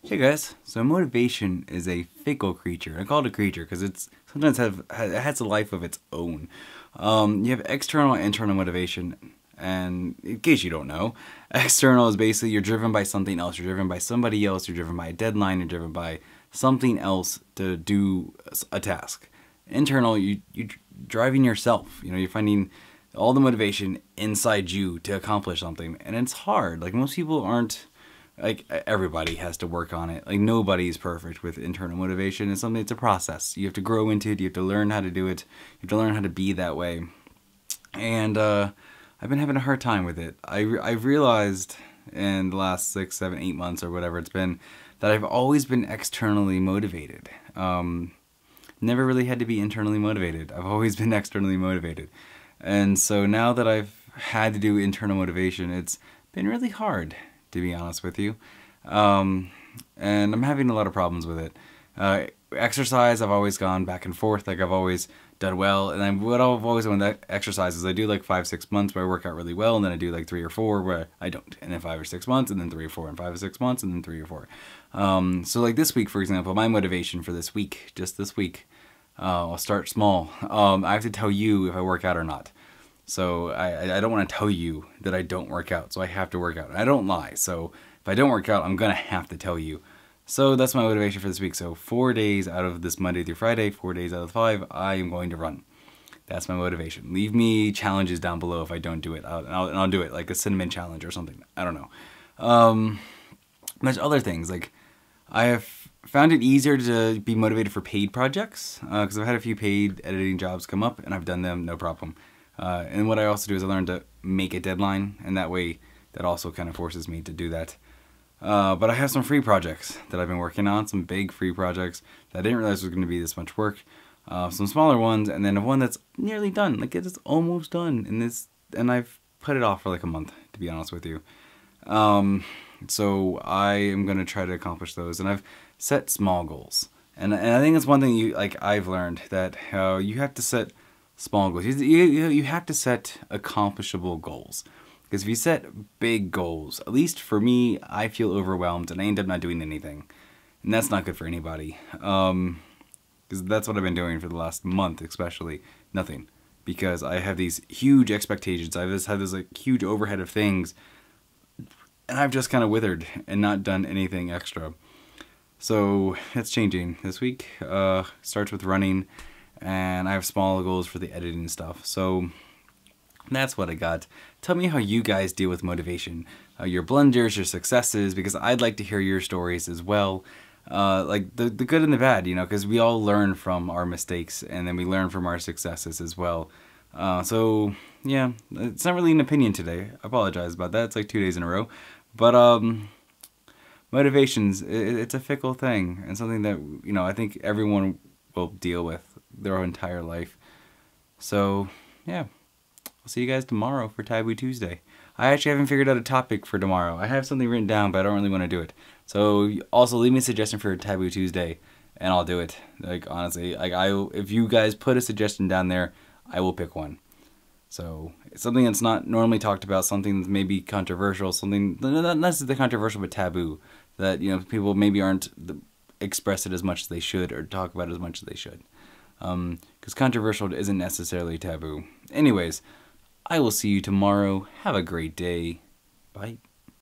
Hey guys, so motivation is a fickle creature. I call it a creature because it's sometimes it has a life of its own. You have external and internal motivation, and in case you don't know, external is basically you're driven by something else, you're driven by somebody else, you're driven by a deadline, you're driven by something else to do a task. Internal, you driving yourself. You know, you're finding all the motivation inside you to accomplish something, and it's hard. Like most people aren't. Like everybody has to work on it. Like nobody's perfect with internal motivation. It's something. It's a process. You have to grow into it. You have to learn how to do it. You have to learn how to be that way. And I've been having a hard time with it. I've realized in the last 6, 7, 8 months or whatever it's been that I've always been externally motivated. Never really had to be internally motivated. I've always been externally motivated. And so now that I've had to do internal motivation, it's been really hard, to be honest with you. And I'm having a lot of problems with it. Exercise, I've always gone back and forth. Like I've always done well. And what I've always done with exercise is I do like 5, 6 months where I work out really well. And then I do like 3 or 4 where I don't. And then 5 or 6 months and then 3 or 4 and 5 or 6 months and then 3 or 4. So like this week, for example, my motivation for this week, just this week, I'll start small. I have to tell you if I work out or not. So I don't want to tell you that I don't work out, so I have to work out. And I don't lie, so if I don't work out, I'm going to have to tell you. So that's my motivation for this week. So 4 days out of this Monday through Friday, 4 days out of 5, I am going to run. That's my motivation. Leave me challenges down below if I don't do it. I'll do it, like a cinnamon challenge or something. I don't know. There's other things, like I have found it easier to be motivated for paid projects, because I've had a few paid editing jobs come up, and I've done them, no problem. And what I also do is I learn to make a deadline, and that way that also kind of forces me to do that. But I have some free projects that I've been working on, some big free projects that I didn't realize was going to be this much work. Some smaller ones, and then one that's nearly done. Like it's almost done, and I've put it off for like a month, to be honest with you. So I am going to try to accomplish those, and I've set small goals. And I think it's one thing I've learned that you have to set small goals. You have to set accomplishable goals. Because if you set big goals, at least for me, I feel overwhelmed and I end up not doing anything. And that's not good for anybody. Because that's what I've been doing for the last month especially. Nothing. Because I have these huge expectations. I just have this like huge overhead of things. And I've just kind of withered and not done anything extra. So it's changing. This week starts with running. And I have smaller goals for the editing stuff. So that's what I got. Tell me how you guys deal with motivation. Your blunders, your successes, because I'd like to hear your stories as well. Like the good and the bad, you know, because we all learn from our mistakes and then we learn from our successes as well. So yeah, it's not really an opinion today. I apologize about that. It's like 2 days in a row. But motivations, it's a fickle thing and something that, you know, I think everyone will deal with their entire life. So yeah, I'll see you guys tomorrow for Taboo Tuesday. I actually haven't figured out a topic for tomorrow. I have something written down, but I don't really want to do it. So also leave me a suggestion for Taboo Tuesday, and I'll do it. Like honestly, like if you guys put a suggestion down there, I will pick one. So it's something that's not normally talked about, something that's maybe controversial, something not necessarily controversial but taboo, that you know people maybe aren't express it as much as they should or talk about it as much as they should. Because controversial isn't necessarily taboo. Anyways, I will see you tomorrow. Have a great day. Bye.